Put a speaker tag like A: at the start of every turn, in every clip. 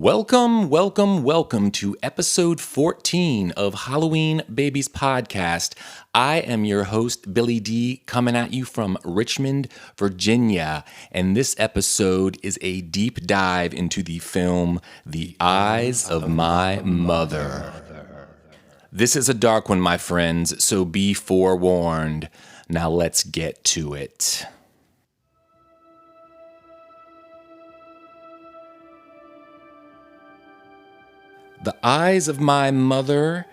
A: Welcome to episode 14 of Halloween Babies Podcast. I am your host, Billy D, coming at you from Richmond, Virginia. And this episode is a deep dive into the film The Eyes of My Mother. This is a dark one, my friends, so be forewarned. Now let's get to it. The Eyes of My Mother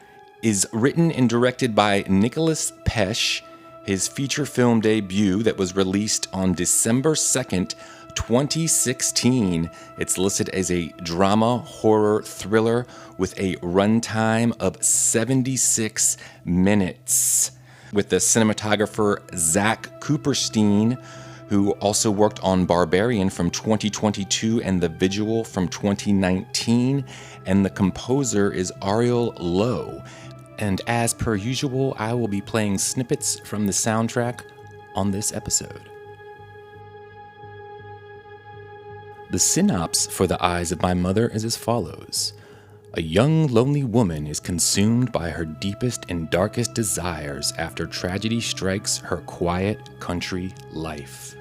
A: is written and directed by Nicolas Pesce, his feature film debut that was released on December 2nd, 2016. It's listed as a drama horror thriller with a runtime of 76 minutes. With the cinematographer Zach Cooperstein, who also worked on Barbarian from 2022 and The Vigil from 2019, and the composer is Ariel Lowe. And as per usual, I will be playing snippets from the soundtrack on this episode. The synopsis for The Eyes of My Mother is as follows. A young, lonely woman is consumed by her deepest and darkest desires after tragedy strikes her quiet country life.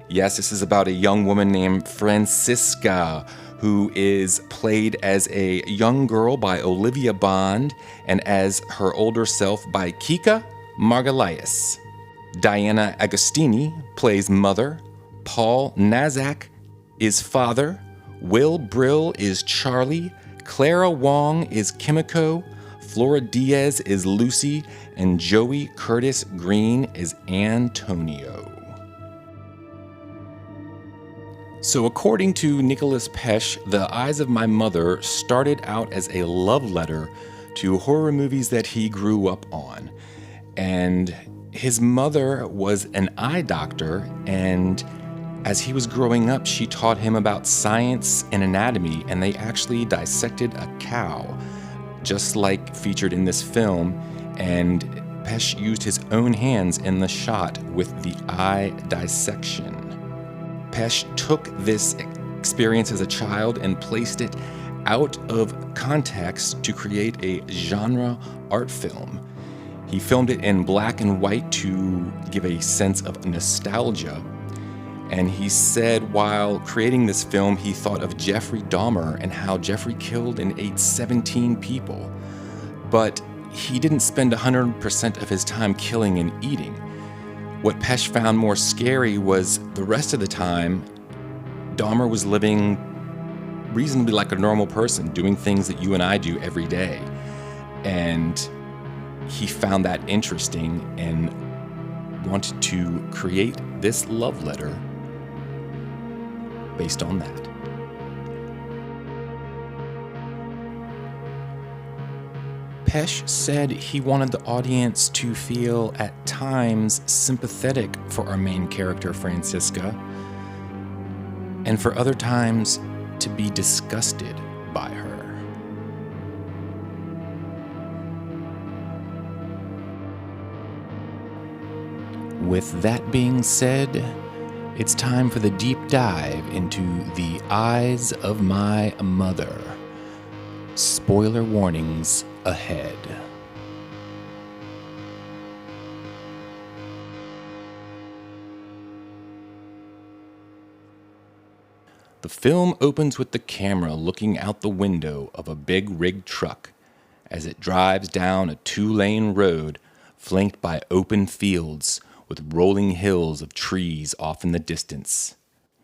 A: Yes, this is about a young woman named Francisca, who is played as a young girl by Olivia Bond and as her older self by Kika Margolius. Diana Agostini plays mother. Paul Nazak is father. Will Brill is Charlie. Clara Wong is Kimiko. Flora Diaz is Lucy. And Joey Curtis Green is Antonio. So according to Nicolas Pesce, The Eyes of My Mother started out as a love letter to horror movies that he grew up on. And his mother was an eye doctor, and as he was growing up, she taught him about science and anatomy, and they actually dissected a cow, just like featured in this film, and Pesce used his own hands in the shot with the eye dissection. Pesce took this experience as a child and placed it out of context to create a genre art film. He filmed it in black and white to give a sense of nostalgia. And he said while creating this film, he thought of Jeffrey Dahmer and how Jeffrey killed and ate 17 people. But he didn't spend 100% of his time killing and eating. What Pesce found more scary was the rest of the time, Dahmer was living reasonably like a normal person, doing things that you and I do every day. And he found that interesting and wanted to create this love letter based on that. Pesce said he wanted the audience to feel at times sympathetic for our main character, Francisca, and for other times to be disgusted by her. With that being said, it's time for the deep dive into The Eyes of My Mother. Spoiler warnings ahead. The film opens with the camera looking out the window of a big rigged truck as it drives down a 2-lane road flanked by open fields with rolling hills of trees off in the distance.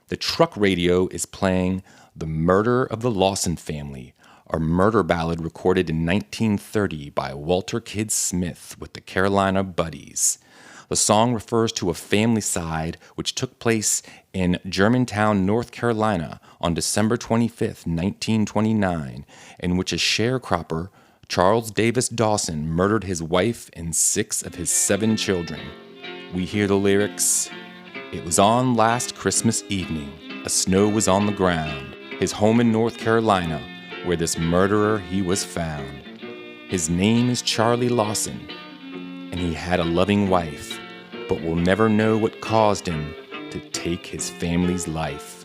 A: The truck radio is playing The Murder of the Lawson Family, a murder ballad recorded in 1930 by Walter Kidd Smith with the Carolina Buddies. The song refers to a family side which took place in Germantown, North Carolina on December 25th, 1929, in which a sharecropper, Charles Davis Dawson, murdered his wife and 6 of his 7 children. We hear the lyrics, "It was on last Christmas evening, a snow was on the ground, his home in North Carolina, where this murderer he was found. His name is Charlie Lawson, and he had a loving wife, but we'll never know what caused him to take his family's life."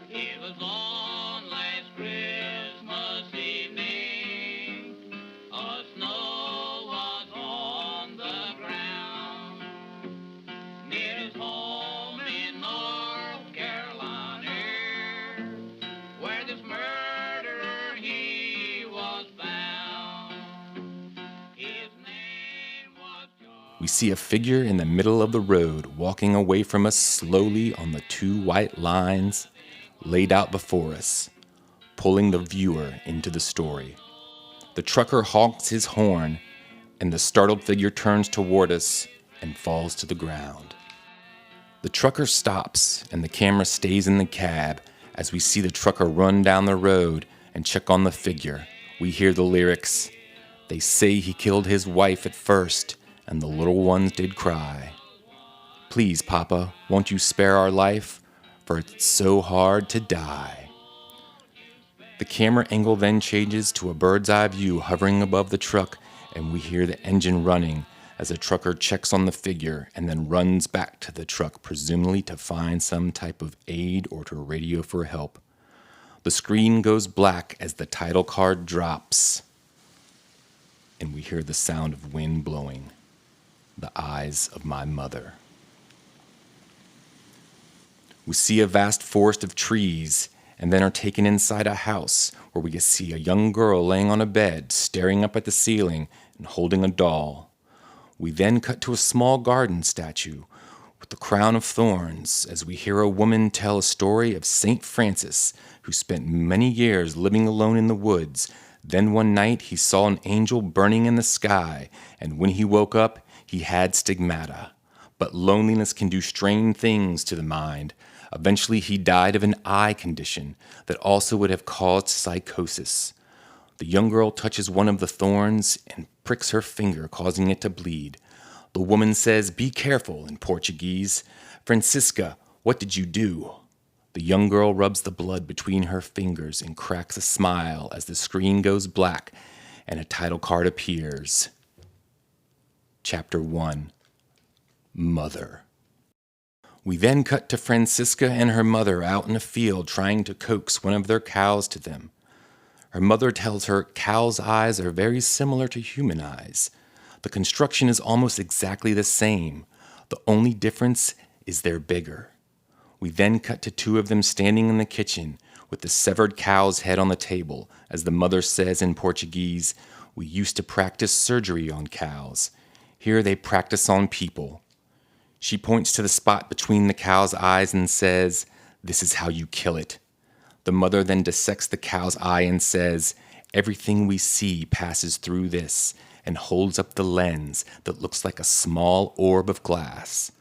A: It was on see a figure in the middle of the road walking away from us slowly on the two white lines laid out before us, pulling the viewer into the story. The trucker honks his horn, and the startled figure turns toward us and falls to the ground. The trucker stops, and the camera stays in the cab as we see the trucker run down the road and check on the figure. We hear the lyrics, "They say he killed his wife at first, and the little ones did cry. Please, Papa, won't you spare our life, for it's so hard to die." The camera angle then changes to a bird's eye view hovering above the truck, and we hear the engine running as the trucker checks on the figure and then runs back to the truck, presumably to find some type of aid or to radio for help. The screen goes black as the title card drops, and we hear the sound of wind blowing. The eyes of my mother. We see a vast forest of trees and then are taken inside a house where we can see a young girl laying on a bed, staring up at the ceiling and holding a doll. We then cut to a small garden statue with a crown of thorns as we hear a woman tell a story of Saint Francis, who spent many years living alone in the woods. Then one night he saw an angel burning in the sky, and when he woke up, he had stigmata. But loneliness can do strange things to the mind. Eventually, he died of an eye condition that also would have caused psychosis. The young girl touches one of the thorns and pricks her finger, causing it to bleed. The woman says, "Be careful," in Portuguese. "Francisca, what did you do?" The young girl rubs the blood between her fingers and cracks a smile as the screen goes black and a title card appears. Chapter 1. Mother. We then cut to Francisca and her mother out in a field trying to coax one of their cows to them. Her mother tells her cows' eyes are very similar to human eyes. The construction is almost exactly the same. The only difference is they're bigger. We then cut to two of them standing in the kitchen with the severed cow's head on the table. As the mother says in Portuguese, "We used to practice surgery on cows. Here they practice on people." She points to the spot between the cow's eyes and says, "This is how you kill it." The mother then dissects the cow's eye and says, "Everything we see passes through this," and holds up the lens that looks like a small orb of glass.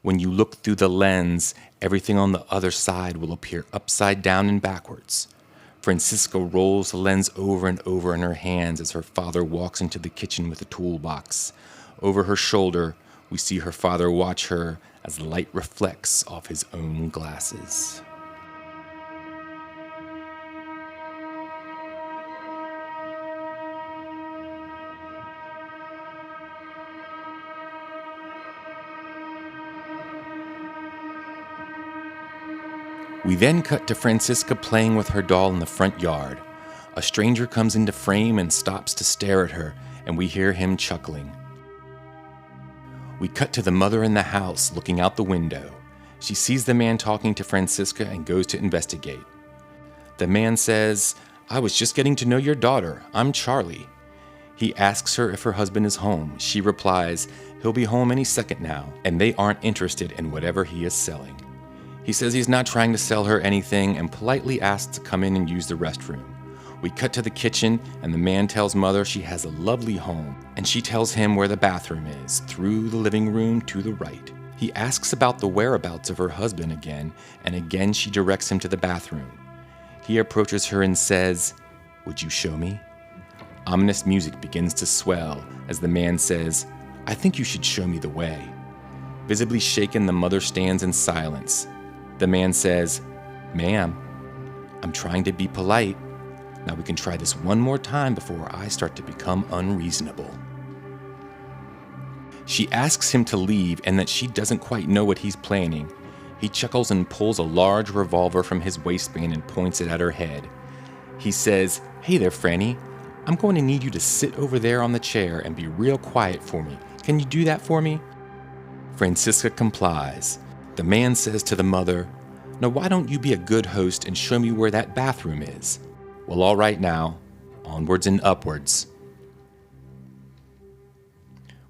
A: When you look through the lens, everything on the other side will appear upside down and backwards. Francisca rolls the lens over and over in her hands as her father walks into the kitchen with a toolbox. Over her shoulder, we see her father watch her as the light reflects off his own glasses. We then cut to Francisca playing with her doll in the front yard. A stranger comes into frame and stops to stare at her, and we hear him chuckling. We cut to the mother in the house looking out the window. She sees the man talking to Francisca and goes to investigate. The man says, "I was just getting to know your daughter. I'm Charlie." He asks her if her husband is home. She replies, "He'll be home any second now," and they aren't interested in whatever he is selling. He says he's not trying to sell her anything and politely asks to come in and use the restroom. We cut to the kitchen, and the man tells mother she has a lovely home, and she tells him where the bathroom is, through the living room to the right. He asks about the whereabouts of her husband again, and again she directs him to the bathroom. He approaches her and says, "Would you show me?" Ominous music begins to swell as the man says, "I think you should show me the way." Visibly shaken, the mother stands in silence. The man says, "Ma'am, I'm trying to be polite. Now we can try this one more time before I start to become unreasonable." She asks him to leave and that she doesn't quite know what he's planning. He chuckles and pulls a large revolver from his waistband and points it at her head. He says, "Hey there, Franny. I'm going to need you to sit over there on the chair and be real quiet for me. Can you do that for me?" Francisca complies. The man says to the mother, "Now why don't you be a good host and show me where that bathroom is?" "Well, all right now. Onwards and upwards."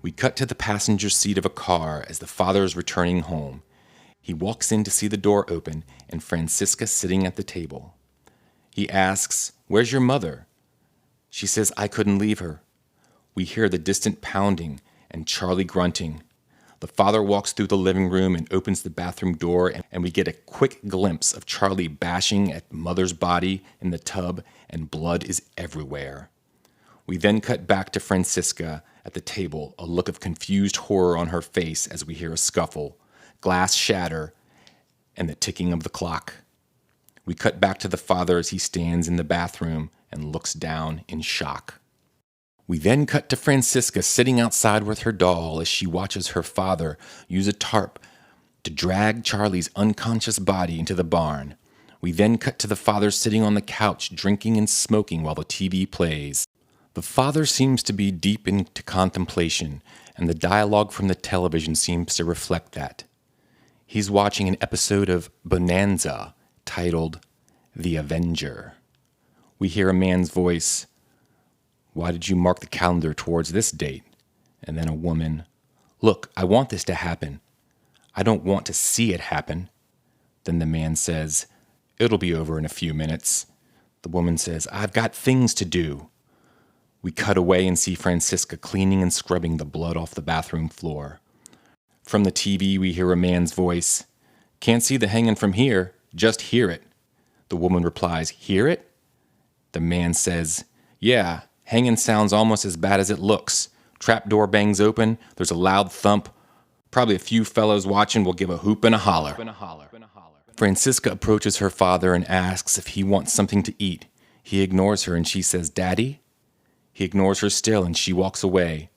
A: We cut to the passenger seat of a car as the father is returning home. He walks in to see the door open and Francisca sitting at the table. He asks, "Where's your mother?" She says, "I couldn't leave her." We hear the distant pounding and Charlie grunting. The father walks through the living room and opens the bathroom door, and we get a quick glimpse of Charlie bashing at mother's body in the tub, and blood is everywhere. We then cut back to Francisca at the table, a look of confused horror on her face as we hear a scuffle, glass shatter, and the ticking of the clock. We cut back to the father as he stands in the bathroom and looks down in shock. We then cut to Francisca sitting outside with her doll as she watches her father use a tarp to drag Charlie's unconscious body into the barn. We then cut to the father sitting on the couch drinking and smoking while the TV plays. The father seems to be deep into contemplation, and the dialogue from the television seems to reflect that. He's watching an episode of Bonanza titled The Avenger. We hear a man's voice, "Why did you mark the calendar towards this date?" And then a woman, "Look, I want this to happen. I don't want to see it happen." Then the man says, "It'll be over in a few minutes." The woman says, "I've got things to do." We cut away and see Francisca cleaning and scrubbing the blood off the bathroom floor. From the TV, we hear a man's voice, "Can't see the hanging from here, just hear it." The woman replies, "Hear it?" The man says, "Yeah, hanging sounds almost as bad as it looks. Trapdoor bangs open, there's a loud thump. Probably a few fellows watching will give a hoop and a holler." Francisca approaches her father and asks if he wants something to eat. He ignores her and she says, "Daddy?" He ignores her still and she walks away.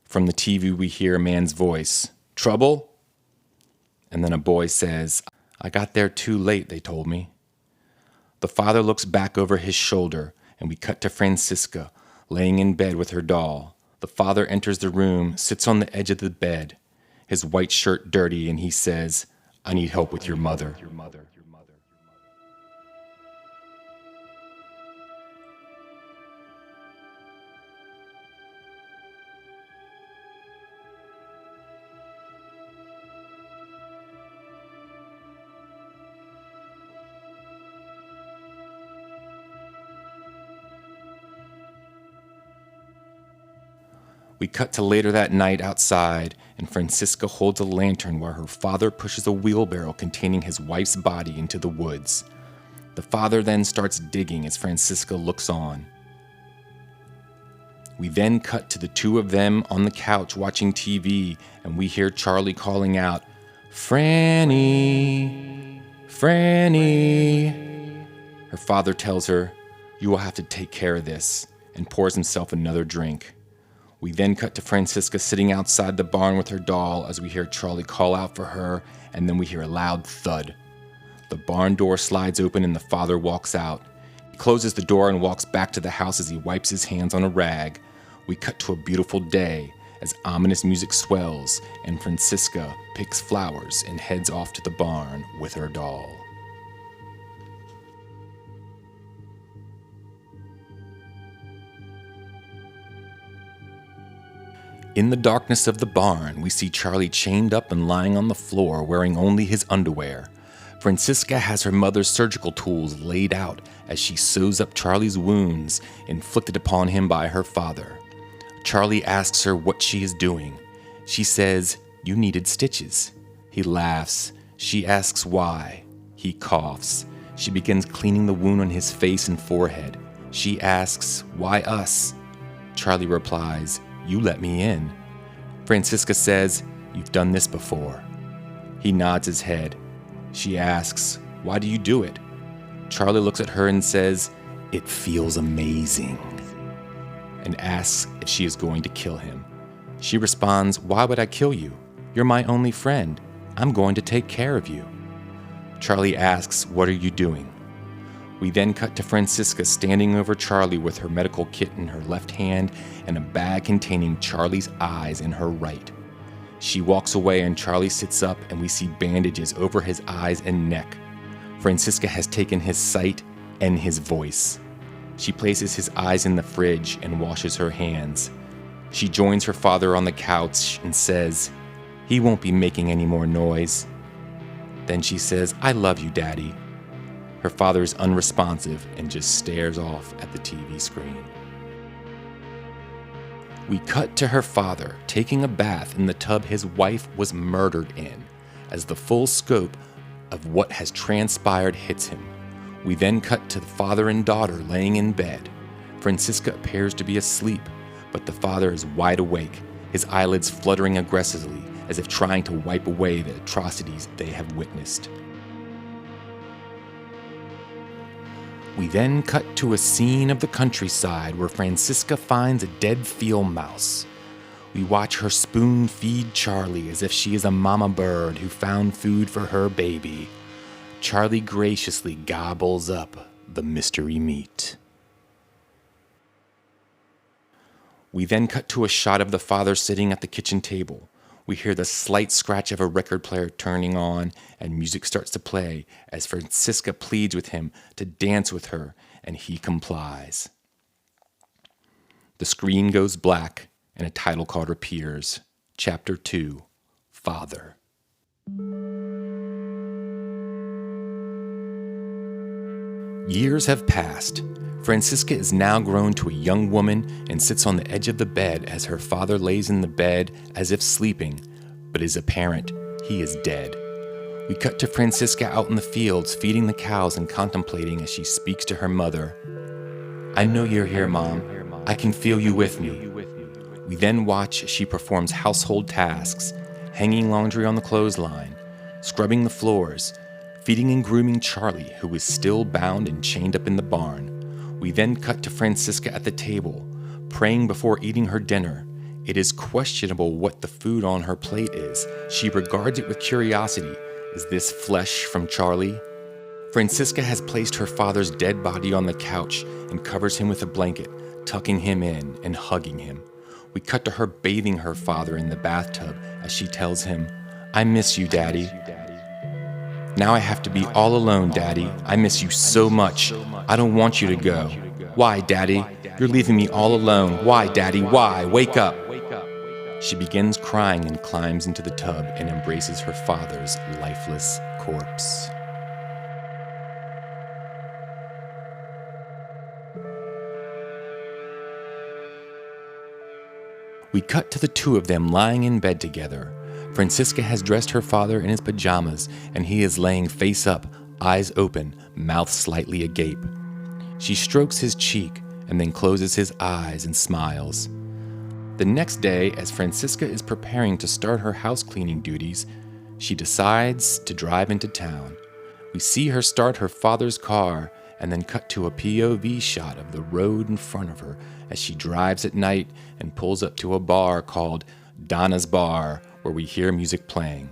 A: From the TV we hear a man's voice, "Trouble?" And then a boy says, "I got there too late, they told me." The father looks back over his shoulder and we cut to Francisca, laying in bed with her doll. The father enters the room, sits on the edge of the bed, his white shirt dirty, and he says, "I need help with your mother." We cut to later that night outside, and Francisca holds a lantern while her father pushes a wheelbarrow containing his wife's body into the woods. The father then starts digging as Francisca looks on. We then cut to the two of them on the couch watching TV, and we hear Charlie calling out, "Franny, Franny." Her father tells her, "You will have to take care of this," and pours himself another drink. We then cut to Francisca sitting outside the barn with her doll as we hear Charlie call out for her, and then we hear a loud thud. The barn door slides open and the father walks out. He closes the door and walks back to the house as he wipes his hands on a rag. We cut to a beautiful day as ominous music swells and Francisca picks flowers and heads off to the barn with her doll. In the darkness of the barn, we see Charlie chained up and lying on the floor wearing only his underwear. Francisca has her mother's surgical tools laid out as she sews up Charlie's wounds inflicted upon him by her father. Charlie asks her what she is doing. She says, "You needed stitches." He laughs. She asks why. He coughs. She begins cleaning the wound on his face and forehead. She asks, "Why us?" Charlie replies, "You let me in." Francisca says, "You've done this before." He nods his head. She asks, "Why do you do it?" Charlie looks at her and says, "It feels amazing," and asks if she is going to kill him. She responds, "Why would I kill you? You're my only friend. I'm going to take care of you." Charlie asks, "What are you doing?" We then cut to Francisca standing over Charlie with her medical kit in her left hand and a bag containing Charlie's eyes in her right. She walks away and Charlie sits up and we see bandages over his eyes and neck. Francisca has taken his sight and his voice. She places his eyes in the fridge and washes her hands. She joins her father on the couch and says, "He won't be making any more noise." Then she says, "I love you, Daddy." Her father is unresponsive and just stares off at the TV screen. We cut to her father taking a bath in the tub his wife was murdered in, as the full scope of what has transpired hits him. We then cut to the father and daughter laying in bed. Francisca appears to be asleep, but the father is wide awake, his eyelids fluttering aggressively as if trying to wipe away the atrocities they have witnessed. We then cut to a scene of the countryside where Francisca finds a dead field mouse. We watch her spoon feed Charlie as if she is a mama bird who found food for her baby. Charlie graciously gobbles up the mystery meat. We then cut to a shot of the father sitting at the kitchen table. We hear the slight scratch of a record player turning on, and music starts to play as Francisca pleads with him to dance with her, and he complies. The screen goes black, and a title card appears. Chapter 2, Father. Years have passed. Francisca is now grown to a young woman and sits on the edge of the bed as her father lays in the bed as if sleeping, but is apparent he is dead. We cut to Francisca out in the fields feeding the cows and contemplating as she speaks to her mother. "I know you're here, Mom. I can feel you with me." We then watch as she performs household tasks, hanging laundry on the clothesline, scrubbing the floors, feeding and grooming Charlie, who is still bound and chained up in the barn. We then cut to Francisca at the table, praying before eating her dinner. It is questionable what the food on her plate is. She regards it with curiosity. Is this flesh from Charlie? Francisca has placed her father's dead body on the couch and covers him with a blanket, tucking him in and hugging him. We cut to her bathing her father in the bathtub as she tells him, "I miss you, Daddy. Now I have to be all alone, Daddy. I miss you so much. I don't want you to go. Why, Daddy? You're leaving me all alone. Why, Daddy? Why? Wake up." She begins crying and climbs into the tub and embraces her father's lifeless corpse. We cut to the two of them lying in bed together. Francisca has dressed her father in his pajamas, and he is laying face up, eyes open, mouth slightly agape. She strokes his cheek and then closes his eyes and smiles. The next day, as Francisca is preparing to start her house cleaning duties, she decides to drive into town. We see her start her father's car and then cut to a POV shot of the road in front of her as she drives at night and pulls up to a bar called Donna's Bar, where we hear music playing.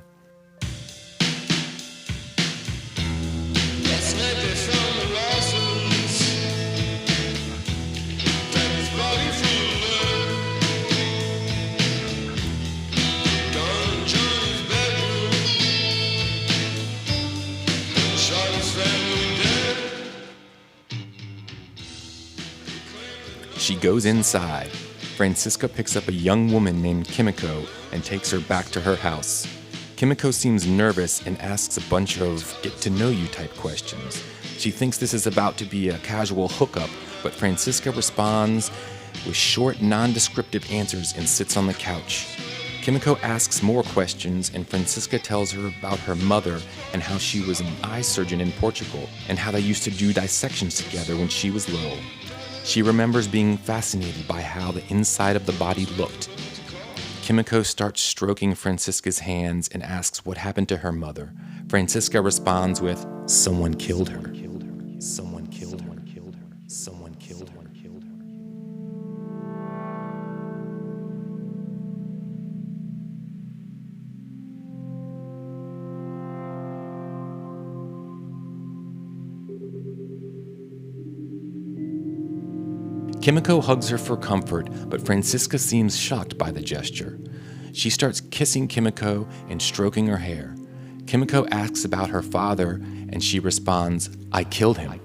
A: She goes inside. Francisca picks up a young woman named Kimiko and takes her back to her house. Kimiko seems nervous and asks a bunch of get-to-know-you type questions. She thinks this is about to be a casual hookup, but Francisca responds with short, non-descriptive answers and sits on the couch. Kimiko asks more questions, and Francisca tells her about her mother and how she was an eye surgeon in Portugal and how they used to do dissections together when she was little. She remembers being fascinated by how the inside of the body looked. Kimiko starts stroking Francisca's hands and asks what happened to her mother. Francisca responds with, "Someone killed her. Someone killed her. Someone killed her." Kimiko hugs her for comfort, but Francisca seems shocked by the gesture. She starts kissing Kimiko and stroking her hair. Kimiko asks about her father, and she responds, "I killed him."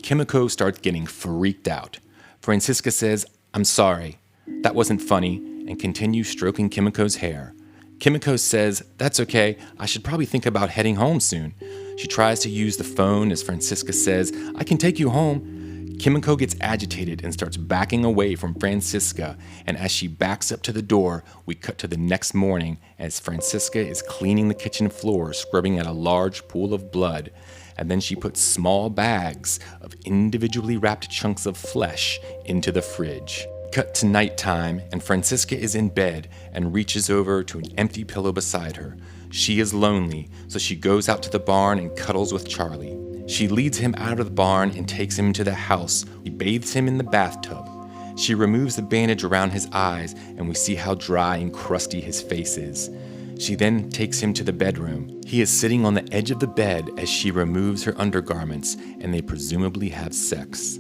A: Kimiko starts getting freaked out. Francisca says, "I'm sorry. That wasn't funny, and continues stroking Kimiko's hair. Kimiko says, "That's okay, I should probably think about heading home soon." She tries to use the phone as Francisca says, "I can take you home." Kimiko gets agitated and starts backing away from Francisca, and as she backs up to the door, we cut to the next morning as Francisca is cleaning the kitchen floor, scrubbing at a large pool of blood, and then she puts small bags of individually wrapped chunks of flesh into the fridge. Cut to nighttime, and Francisca is in bed and reaches over to an empty pillow beside her. She is lonely, so she goes out to the barn and cuddles with Charlie. She leads him out of the barn and takes him to the house. She bathes him in the bathtub. She removes the bandage around his eyes, and we see how dry and crusty his face is. She then takes him to the bedroom. He is sitting on the edge of the bed as she removes her undergarments, and they presumably have sex.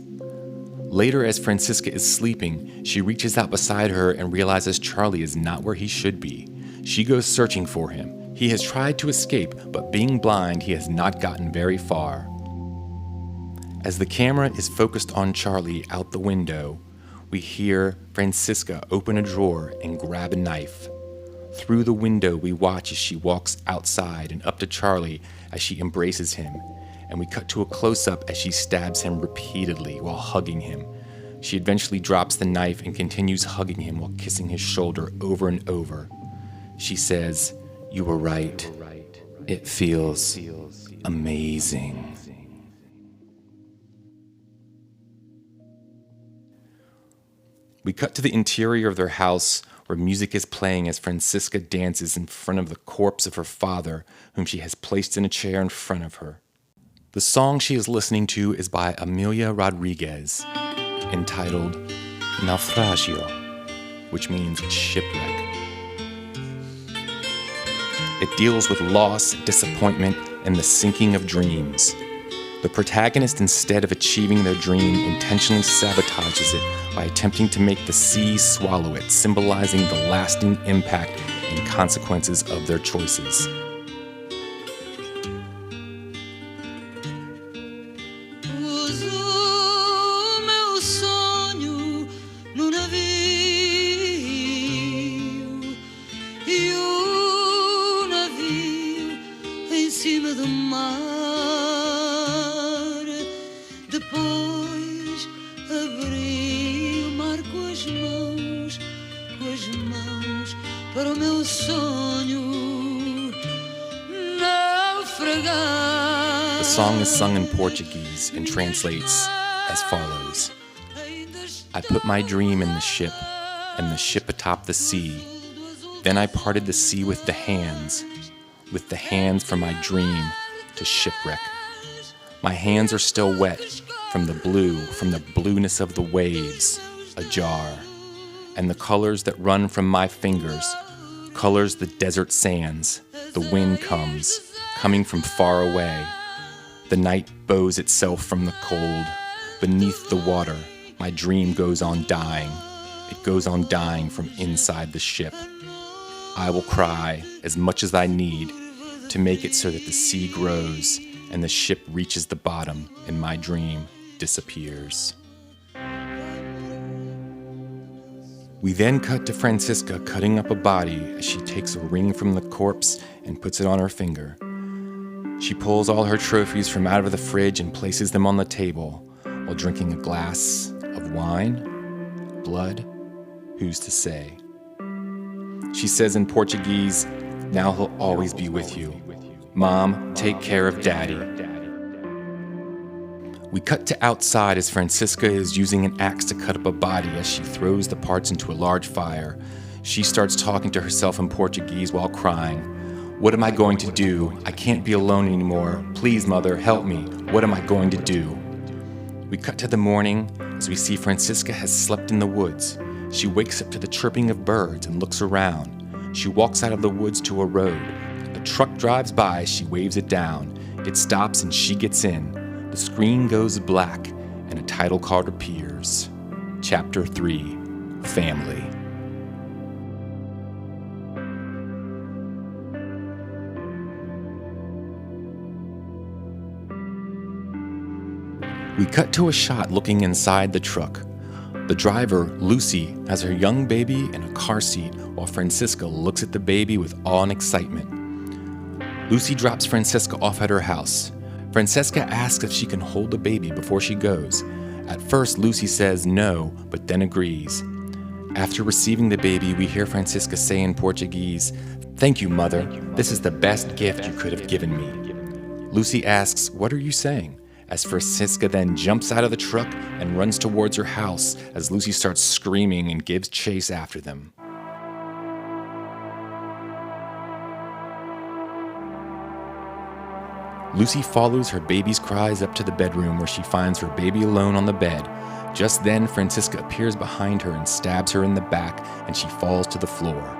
A: Later, as Francisca is sleeping, she reaches out beside her and realizes Charlie is not where he should be. She goes searching for him. He has tried to escape, but being blind, he has not gotten very far. As the camera is focused on Charlie out the window, we hear Francisca open a drawer and grab a knife. Through the window, we watch as she walks outside and up to Charlie as she embraces him, and we cut to a close-up as she stabs him repeatedly while hugging him. She eventually drops the knife and continues hugging him while kissing his shoulder over and over. She says, "You were right. It feels amazing." We cut to the interior of their house where music is playing as Francisca dances in front of the corpse of her father, whom she has placed in a chair in front of her. The song she is listening to is by Amelia Rodriguez, entitled Naufragio, which means shipwreck. It deals with loss, disappointment, and the sinking of dreams. The protagonist, instead of achieving their dream, intentionally sabotages it by attempting to make the sea swallow it, symbolizing the lasting impact and consequences of their choices.
B: Depois abri o mar com as mãos para o meu sonho naufragar.
A: The song is sung in Portuguese and translates as follows. I put my dream in the ship, and the ship atop the sea. Then I parted the sea with the hands for my dream to shipwreck. My hands are still wet from the blueness of the waves, ajar, and the colors that run from my fingers, colors the desert sands. The wind coming from far away. The night bows itself from the cold. Beneath the water, my dream goes on dying. It goes on dying from inside the ship. I will cry as much as I need to make it so that the sea grows and the ship reaches the bottom and my dream disappears. We then cut to Francisca cutting up a body as she takes a ring from the corpse and puts it on her finger. She pulls all her trophies from out of the fridge and places them on the table while drinking a glass of wine, blood, who's to say? She says in Portuguese, "Now he'll always be with you. Mom, take care of Daddy." We cut to outside as Francisca is using an axe to cut up a body as she throws the parts into a large fire. She starts talking to herself in Portuguese while crying. "What am I going to do? I can't be alone anymore. Please, Mother, help me. What am I going to do?" We cut to the morning as we see Francisca has slept in the woods. She wakes up to the chirping of birds and looks around. She walks out of the woods to a road. A truck drives by, she waves it down. It stops and she gets in. The screen goes black and a title card appears. Chapter 3, Family. We cut to a shot looking inside the truck. The driver, Lucy, has her young baby in a car seat while Francisca looks at the baby with awe and excitement. Lucy drops Francisca off at her house. Francisca asks if she can hold the baby before she goes. At first, Lucy says no, but then agrees. After receiving the baby, we hear Francisca say in Portuguese, "Thank you, Mother. This is the best gift you could have given me." Lucy asks, "What are you saying?" as Francisca then jumps out of the truck and runs towards her house as Lucy starts screaming and gives chase after them. Lucy follows her baby's cries up to the bedroom where she finds her baby alone on the bed. Just then, Francisca appears behind her and stabs her in the back, and she falls to the floor.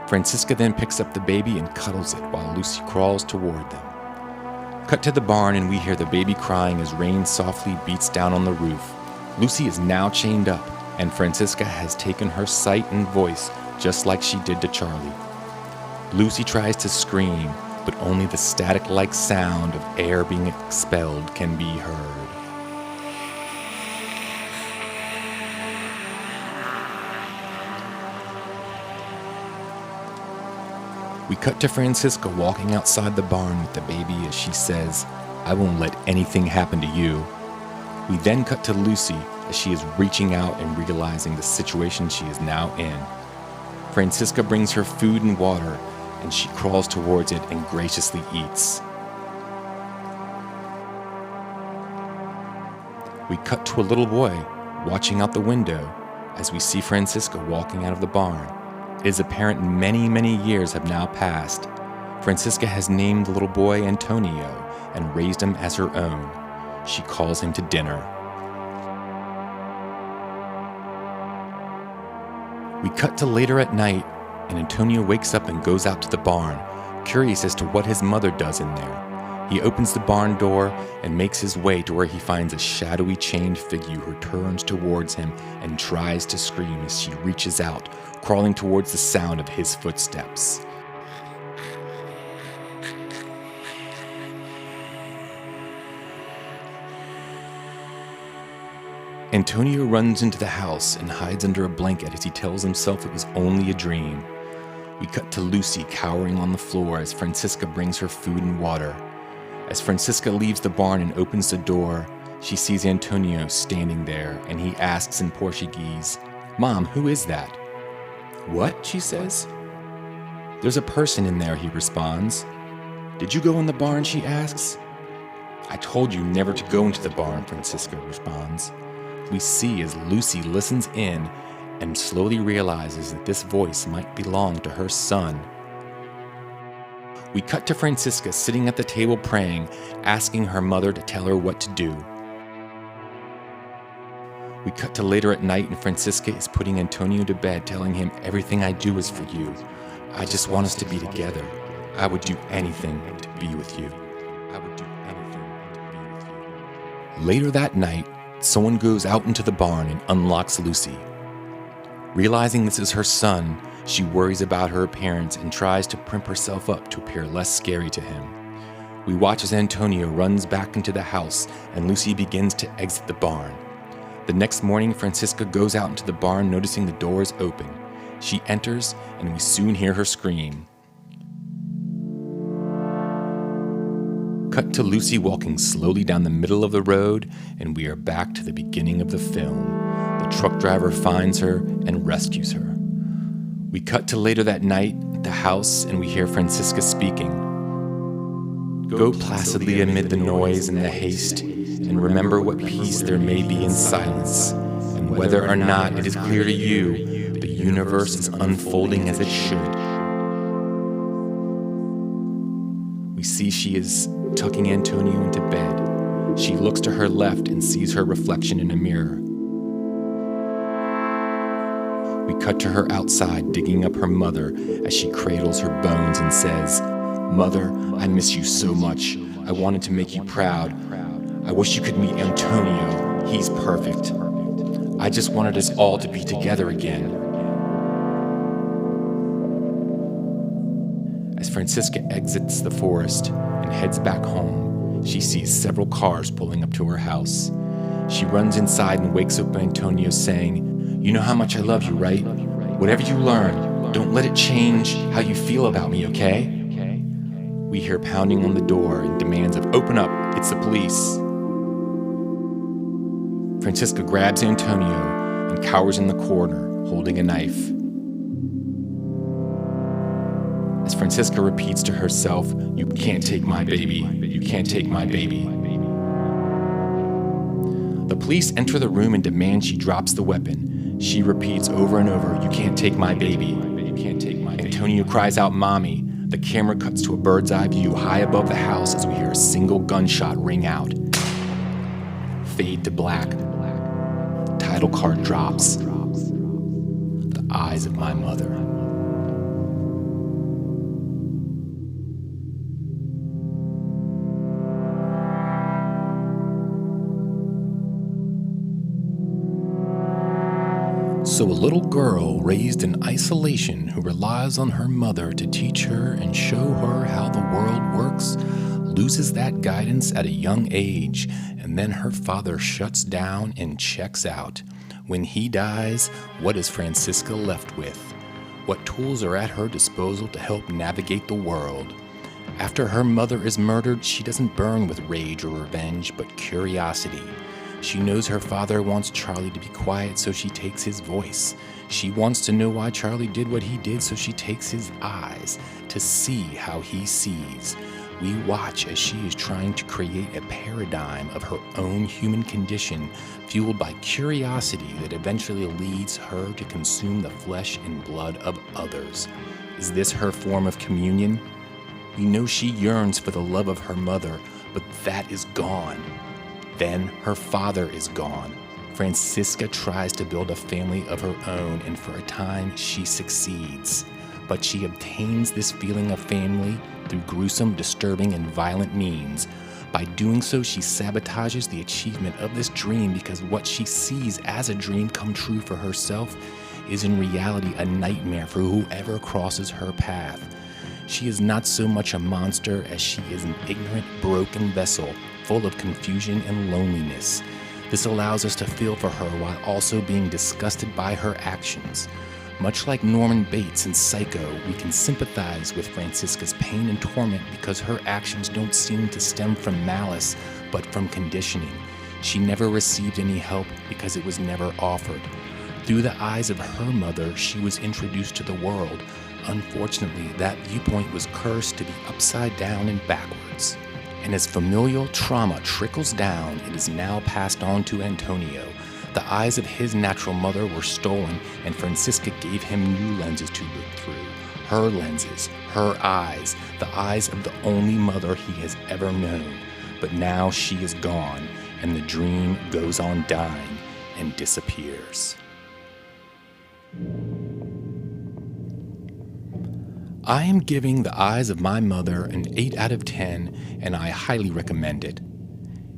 A: Francisca then picks up the baby and cuddles it while Lucy crawls toward them. Cut to the barn, and we hear the baby crying as rain softly beats down on the roof. Lucy is now chained up, and Francisca has taken her sight and voice just like she did to Charlie. Lucy tries to scream, but only the static-like sound of air being expelled can be heard. We cut to Francisca walking outside the barn with the baby as she says, "I won't let anything happen to you." We then cut to Lucy as she is reaching out and realizing the situation she is now in. Francisca brings her food and water, and she crawls towards it and graciously eats. We cut to a little boy watching out the window as we see Francisca walking out of the barn. It is apparent many, many years have now passed. Francisca has named the little boy Antonio and raised him as her own. She calls him to dinner. We cut to later at night, and Antonio wakes up and goes out to the barn, curious as to what his mother does in there. He opens the barn door and makes his way to where he finds a shadowy chained figure who turns towards him and tries to scream as she reaches out, crawling towards the sound of his footsteps. Antonio runs into the house and hides under a blanket as he tells himself it was only a dream. We cut to Lucy cowering on the floor as Francisca brings her food and water. As Francisca leaves the barn and opens the door, she sees Antonio standing there, and he asks in Portuguese, "Mom, who is that?" "What?" she says. "There's a person in there," he responds. "Did you go in the barn?" she asks. "I told you never to go into the barn," Francisca responds. We see as Lucy listens in and slowly realizes that this voice might belong to her son. We cut to Francisca sitting at the table praying, asking her mother to tell her what to do. We cut to later at night, and Francisca is putting Antonio to bed, telling him, "Everything I do is for you. I just want us to be together. I would do anything to be with you. I would do anything to be with you." Later that night, someone goes out into the barn and unlocks Lucy. Realizing this is her son, she worries about her appearance and tries to primp herself up to appear less scary to him. We watch as Antonio runs back into the house and Lucy begins to exit the barn. The next morning, Francisca goes out into the barn, noticing the door is open. She enters, and we soon hear her scream. Cut to Lucy walking slowly down the middle of the road, and we are back to the beginning of the film. The truck driver finds her and rescues her. We cut to later that night at the house, and we hear Francisca speaking. "Go placidly amid the noise and the haste, and remember what peace there may be in silence, and whether or not it is clear to you, the universe is unfolding as it should." We see she is tucking Antonio into bed. She looks to her left and sees her reflection in a mirror. We cut to her outside digging up her mother as she cradles her bones and says, "Mother, I miss you so much. I wanted to make you proud. I wish you could meet Antonio. He's perfect. I just wanted us all to be together again." As Francisca exits the forest and heads back home, she sees several cars pulling up to her house. She runs inside and wakes up Antonio saying, You know how much I love you, right? Whatever you learn, don't let it change how you feel about me, okay? We hear pounding on the door and demands of open up, it's the police. Francisca grabs Antonio and cowers in the corner, holding a knife. As Francisca repeats to herself, "You can't take my baby, you can't take my baby." The police enter the room and demand she drops the weapon. She repeats over and over, "You can't take my baby, you can't take my baby." Antonio cries out, "Mommy." The camera cuts to a bird's eye view high above the house as we hear a single gunshot ring out. Fade to black. Title card drops. The eyes of my mother. So a little girl raised in isolation who relies on her mother to teach her and show her how the world works loses that guidance at a young age, and then her father shuts down and checks out. When he dies, what is Francisca left with? What tools are at her disposal to help navigate the world? After her mother is murdered, she doesn't burn with rage or revenge, but curiosity. She knows her father wants Charlie to be quiet, so she takes his voice. She wants to know why Charlie did what he did, so she takes his eyes to see how he sees. We watch as she is trying to create a paradigm of her own human condition, fueled by curiosity that eventually leads her to consume the flesh and blood of others. Is this her form of communion? We know she yearns for the love of her mother, but that is gone. Then her father is gone. Francisca tries to build a family of her own, and for a time she succeeds. But she obtains this feeling of family through gruesome, disturbing, and violent means. By doing so, she sabotages the achievement of this dream because what she sees as a dream come true for herself is in reality a nightmare for whoever crosses her path. She is not so much a monster as she is an ignorant, broken vessel full of confusion and loneliness. This allows us to feel for her while also being disgusted by her actions. Much like Norman Bates in Psycho, we can sympathize with Francisca's pain and torment because her actions don't seem to stem from malice, but from conditioning. She never received any help because it was never offered. Through the eyes of her mother, she was introduced to the world. Unfortunately, that viewpoint was cursed to be upside down and backwards. And as familial trauma trickles down, it is now passed on to Antonio. The eyes of his natural mother were stolen, and Francisca gave him new lenses to look through. Her lenses, her eyes, the eyes of the only mother he has ever known. But now she is gone, and the dream goes on dying and disappears. I am giving The Eyes of My Mother an 8 out of 10, and I highly recommend it.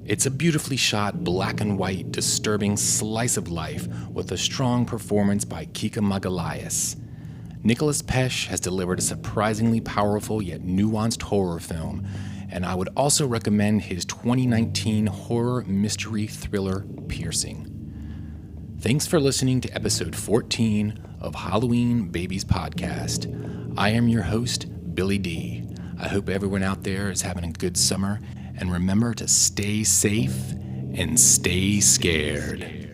A: It's a beautifully shot, black and white, disturbing slice of life with a strong performance by Kika Magalhaes. Nicolas Pesce has delivered a surprisingly powerful yet nuanced horror film, and I would also recommend his 2019 horror mystery thriller, Piercing. Thanks for listening to episode 14 of Halloween Babies Podcast. I am your host, Billy D. I hope everyone out there is having a good summer, and remember to stay safe and stay scared.